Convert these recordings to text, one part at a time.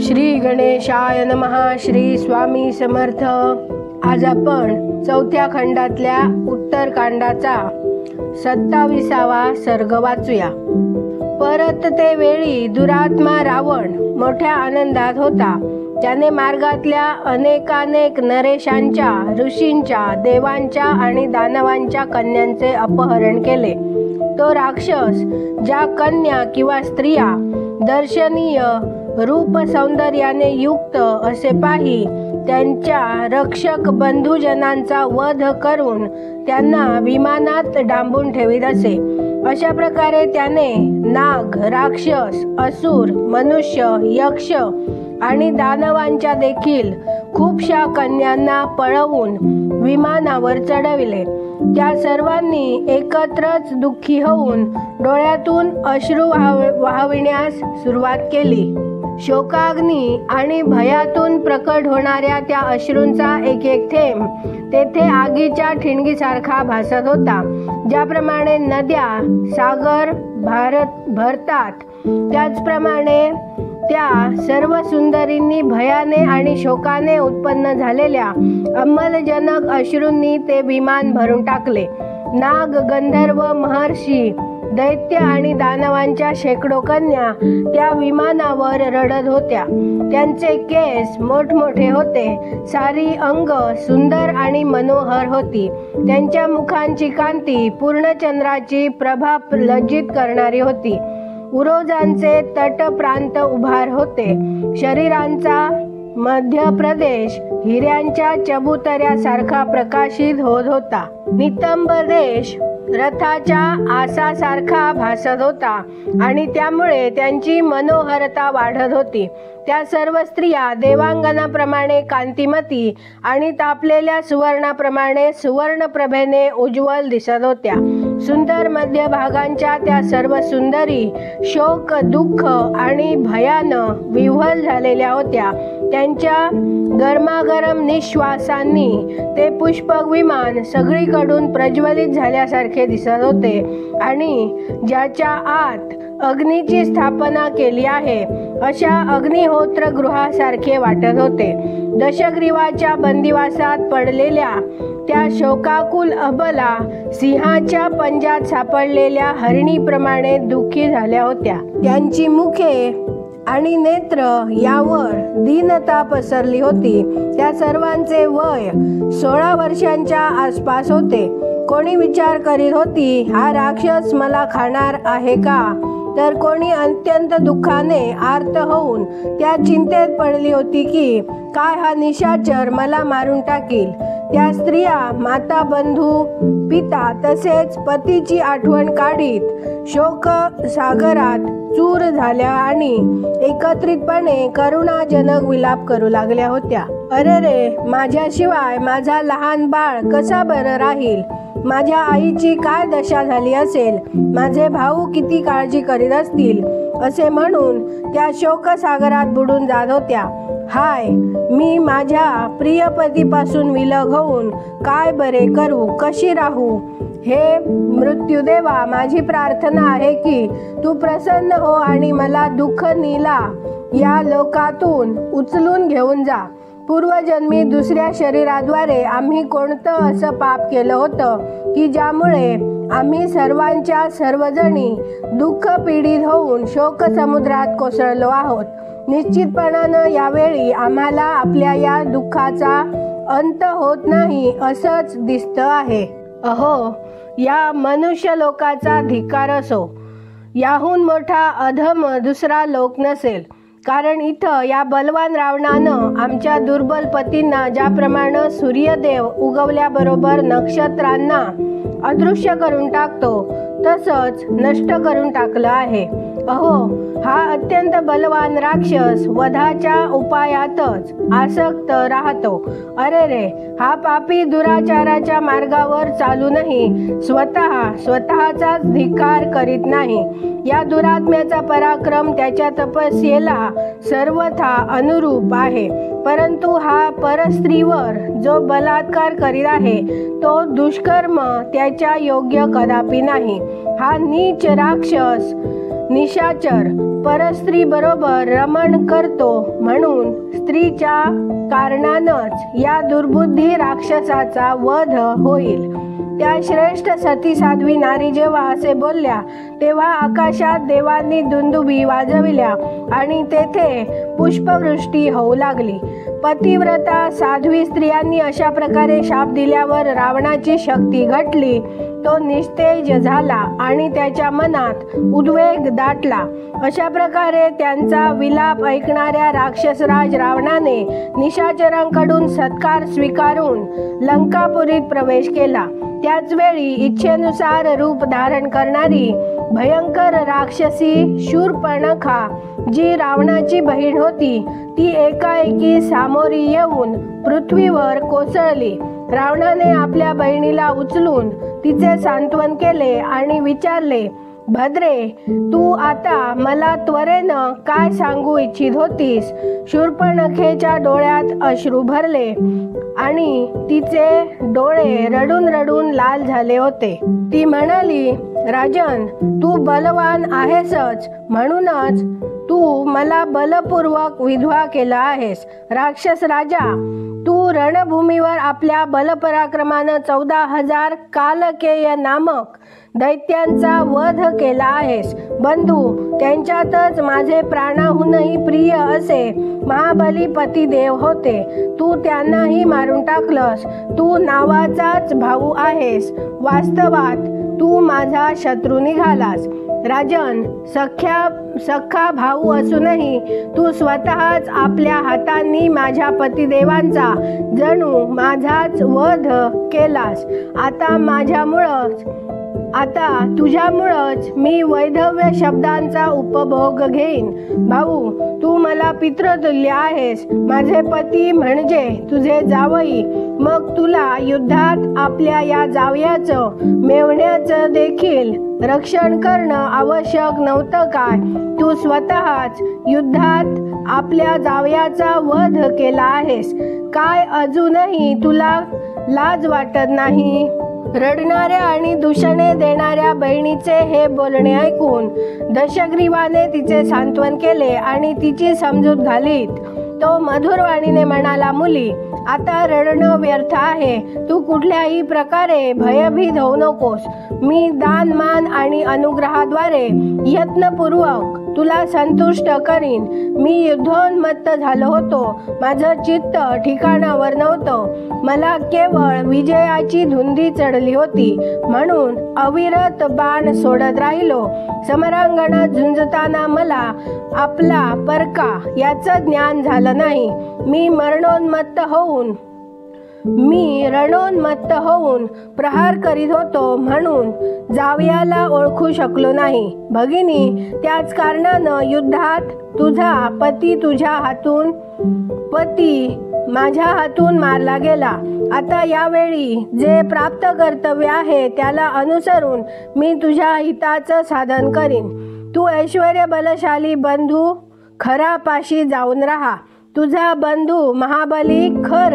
श्री गणेशाय नमः. श्री स्वामी समर्थ. आज आपण चौथ्या खंडातल्या उत्तरकांडाचा 27वा सर्ग वाचूया. परत ते वेळी दुरात्मा रावण मोठ्या आनंदात होता. त्याने मार्गातल्या अनेकानेक नरेशांच्या, ऋषींच्या, देवांच्या आणि दानवांच्या कन्यांचे अपहरण केले. तो राक्षस ज्या कन्या किंवा स्त्रिया दर्शनीय रूप सौंदर्याने युक्त असे पाही, त्यांच्या रक्षक बंधुजनांचा वध करून त्यांना विमानात डांबून ठेवीत असे. अशा प्रकारे त्याने नाग, राक्षस, असुर, मनुष्य, यक्ष आणि दानवांच्या देखील खूपशा कन्यांना पळवून विमानावर चढविले. त्या सर्वांनी एकत्रच दुःखी होऊन डोळ्यातून अश्रू वाहविण्यास सुरुवात केली. शोकाग्नी आणि भयातून प्रकट होणाऱ्या त्या अश्रूंचा एक एक थेंब तेथे आगीच्या ठिणगीसारखा भासत होता. ज्याप्रमाणे नद्या सागर भरतात, त्याचप्रमाणे त्या सर्व सुंदरींनी भयाने आणि शोकाने उत्पन्न झालेल्या अंमलजनक अश्रूंनी ते विमान भरून टाकले. नाग, गंधर्व, महर्षी, दैत्य आणि दानवांच्या शेकडो कन्या त्या विमानावर रडत होत्या. त्यांचे केस मोठमोठे होते. सारी अंग सुंदर आणि मनोहर होती. त्यांच्या मुखांची कांती पूर्णचंद्राची प्रभा लज्जित करणारी होती. उरोजांचे तटप्रांत उभार होते. शरीरांचा मध्य प्रदेश हिऱ्यांच्या चबुतऱ्यासारखा प्रकाशित होत होता. नितंब देश रथाच्या आसासारखा भासत होता आणि त्यामुळे त्यांची मनोहरता वाढत होती. त्या सर्व स्त्रिया देवांगनाप्रमाणे कांतिमती आणि तापलेल्या सुवर्णाप्रमाणे सुवर्णप्रभेने उज्ज्वल दिसत होत्या. सुंदर मध्यभागांच्या त्या सर्व सुंदरी शोक, दुःख आणि भयानं विव्हल झालेल्या होत्या. त्यांच्या गरमागरम निश्वासांनी ते पुष्पक विमान सगळीकडून प्रज्वलित झाल्यासारखे दिसत होते आणि ज्याच्या आत अग्नीची स्थापना केली आहे अशा अग्निहोत्र गृहासारखे वाटत होते. दशग्रीवाच्या बंदिवासात पडलेल्या त्या शोकाकुल अबला सिंहाच्या पंजात सापडलेल्या हरिणीप्रमाणे दुःखी झाल्या होत्या. त्यांची मुखे आणि नेत्र यावर दीनता पसरली होती. त्या सर्वांचे वय 16 वर्षांच्या आसपास होते. कोणी विचार करीत होती, हा राक्षस मला खाणार आहे का? तर कोणी अत्यंत दुःखाने आर्त होऊन त्या चिंतेत पडली होती की काय हा निशाचर मला मारून टाकील. त्या स्त्रिया माता, बंधू, पिता तसेच पतीची आठवण काढीत शोक सागरात चूर झाल्या आणि एकत्रितपणे करुणाजनक विलाप करू लागल्या होत्या. अरे रे, माझ्याशिवाय माझा लहान बाळ कसा बरं राहील? माझ्या आईची काय दशा झाली असेल? माझे भाऊ किती काळजी करीत असतील? असे म्हणून त्या शोकसागरात बुडून जात होत्या. हाय, मी माझ्या प्रियपतीपासून विलग होऊन काय बरे करू, कशी राहू? हे मृत्यूदेवा, माझी प्रार्थना आहे की तू प्रसन्न हो आणि मला दुःख नीला या लोकातून उचलून घेऊन जा. पूर्वजन्मी दुसऱ्या शरीराद्वारे आम्ही कोणतं असं पाप केलं होतं की ज्यामुळे आम्ही सर्वांच्या सर्वजणी दुःख पीडित होऊन शोकसमुद्रात कोसळलो आहोत. निश्चितपणानं यावेळी आम्हाला आपल्या या दुःखाचा अंत होत नाही असंच दिसतं आहे. अहो, या मनुष्य लोकाचा धिक्कार असो. याहून मोठा अधम दुसरा लोक नसेल. कारण इथं या बलवान रावणानं आमच्या दुर्बल पतींना ज्याप्रमाणे सूर्यदेव उगवल्याबरोबर नक्षत्रांना अदृश्य करून टाकतो तसंच नष्ट करून टाकलं आहे. अहो, हा अत्यंत बलवान राक्षस वधाच्या उपायातच आसक्त राहतो. अरे रे, हा पापी दुराचाराच्या मार्गावर चालूनही स्वतःचाच धिक्कार करीत नाही. या दुरात्म्याचा पराक्रम त्याच्या तपस्येला सर्वथा अनुरूप आहे. परंतु हा परस्त्रीवर जो बलात्कार करीत आहे तो दुष्कर्म त्याच्या योग्य कदापि नाही. हा नीच राक्षस निशाचर परस्त्री बरोबर रमण करतो म्हणून स्त्रीच्या कारणानच या दुर्बुद्धी राक्षसाचा वध होईल. त्या श्रेष्ठ सती साध्वी नारी जेव्हा असे बोलल्या तेव्हा आकाशात देवांनी दुंदुभी वाजविल्या आणि तेथे पुष्पवृष्टी होऊ लागली. पतिव्रता साध्वी स्त्रियांनी अशा प्रकारे शाप दिल्यावर रावणाची शक्ती घटली. तो निस्तेज झाला आणि त्याच्या मनात उद्वेग दाटला. अशा प्रकारे त्यांचा विलाप ऐकणाऱ्या राक्षसराज रावणाने निशाचरांकडून सत्कार स्वीकारून लंकापुरीत प्रवेश केला. त्याच वेळी इच्छेनुसार रूप धारण करणारी भयंकर राक्षसी शूर्पणखा जी रावणाची बहीण होती ती एकाएकी सामोरी येऊन पृथ्वीवर कोसळली. रावणाने आपल्या बहिणीला उचलून तिचे सांत्वन केले आणि विचारले, भद्रे, तू आता मला त्वरेनं काय सांगू इच्छित होतीस? शूर्पणखेच्या डोळ्यात अश्रू भरले आणि तिचे डोळे रडून रडून लाल झाले होते. ती म्हणाली, राजन, तू बलवान आहेसच, म्हणूनच तू मला बलपूर्वक विधवा केला आहेस. राक्षस राजा, तू रणभूमीवर आपल्या बलपराक्रमानं 14,000 कालकेय नामक दैत्यांचा वध केला आहेस. बंधू, त्यांच्यातच माझे प्राणाहूनही प्रिय असे महाबली पतिदेव होते. तू त्यांनाही मारून टाकलंस. तू नावाचाच भाऊ आहेस. वास्तवात तू माझा शत्रू निघालास. राजन, सख्खा भाऊ असूनही तू स्वतःच आपल्या हातांनी माझ्या पतिदेवांचा जणू माझाच वध केलास. आता तुझ्यामुळंच मी वैधव्य शब्दांचा उपभोग घेईन. भाऊ, तू मला पितृतुल्य आहेस, माझे पती म्हणजे तुझे जावई. मग तुला युद्धात आपल्या या जावयाचं मेवण्याचं देखील रक्षण करणं आवश्यक नव्हतं काय? तू स्वतःच युद्धात आपल्या जावयाचा वध केला आहेस. काय अजूनही तुला लाज वाटत नाही? रडणाऱ्या आणि दूषणे देणाऱ्या बहिणीचे हे बोलणे ऐकून दशग्रीवाने तिचे सांत्वन केले आणि तिची समजूत घालीत तो मधुरवाणीने म्हणाला, मुली, आता रडणं व्यर्थ आहे. तू कुठल्याही प्रकारे भयभीत होऊ नकोस. मी दान, मान आणि अनुग्रहाद्वारे यत्नपूर्वक तुला संतुष्ट करीन. मी युद्धोन्मत्त झालो होतो. माझं चित्त ठिकाणावर नव्हतं. मला केवळ विजयाची धुंदी चढली होती म्हणून अविरत बाण सोडत राहिलो. समरांगणात झुंजताना मला आपला परका याचं ज्ञान झालं नाही. मी रणोन्मत्त होऊन प्रहार करीत होतो म्हणून जावयाला ओळखू शकलो नाही. भगिनी, त्याच कारणानं युद्धात तुझा पती माझ्या हातून मारला गेला. आता यावेळी जे प्राप्त कर्तव्य आहे त्याला अनुसरून मी तुझ्या हिताचं साधन करीन. तू ऐश्वर्य बलशाली बंधू खरापाशी जाऊन राहा. तुझा बंधू महाबली खर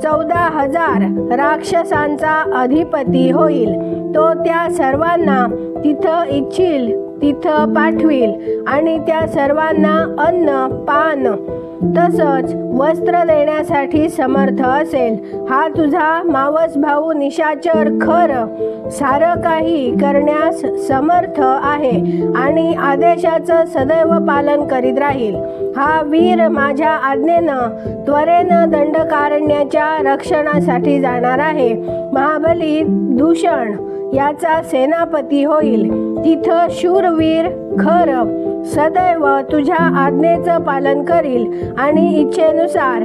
14,000 राक्षसांचा अधिपती होईल. तो त्या सर्वांना तिथं इच्छिल तिथं पाठवील आणि त्या सर्वांना अन्न, पान तसंच वस्त्र देण्यासाठी समर्थ असेल. हा तुझा मावस भाऊ निशाचर खर सारं काही करण्यास समर्थ आहे आणि आदेशाचं सदैव पालन करीत राहील. हा वीर माझ्या आज्ञेनं त्वरेनं दंडकारण्याच्या रक्षणासाठी जाणार आहे. महाबली दूषण याचा सेनापती होईल. तिथं शूरवीर खर सदैव तुझ्या आज्ञेचं पालन करील आणि इच्छेनुसार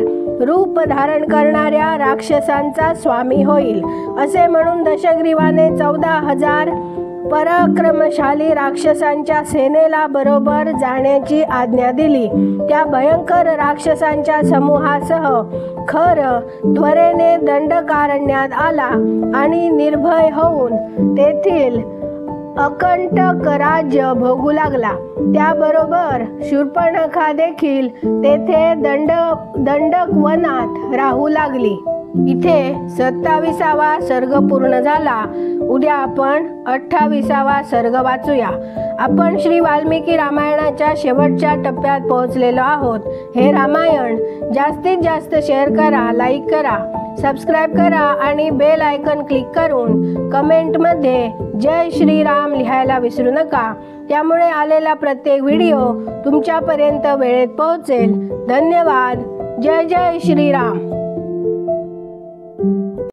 रूप धारण करणाऱ्या राक्षसांचा स्वामी होईल. असे म्हणून दशग्रीवाने 14,000 पराक्रमशाली राक्षसांच्या सेनेला बरोबर जाण्याची आज्ञा दिली. त्या भयंकर राक्षसांच्या समूहासह खर त्वरेने दंडकारण्यात आला आणि निर्भय होऊन तेथील अकंटक राज्य भोगू लागला. त्याबरोबर शूर्पणखा देखील तेथे दंडक वनात राहू लागली. इथे 27वा सर्ग पूर्ण झाला. उद्या आपण 28वा सर्ग वाचूया. आपण श्री वाल्मिकी रामायणाच्या शेवटच्या टप्प्यात पोहोचलेलो आहोत. हे रामायण जास्तीत जास्त शेअर करा, लाईक करा, सबस्क्राईब करा आणि बेल आयकॉन क्लिक करून कमेंटमध्ये जय श्रीराम लिहायला विसरू नका. त्यामुळे आलेला प्रत्येक व्हिडिओ तुमच्यापर्यंत वेळेत पोहोचेल. धन्यवाद. जय जय श्रीराम.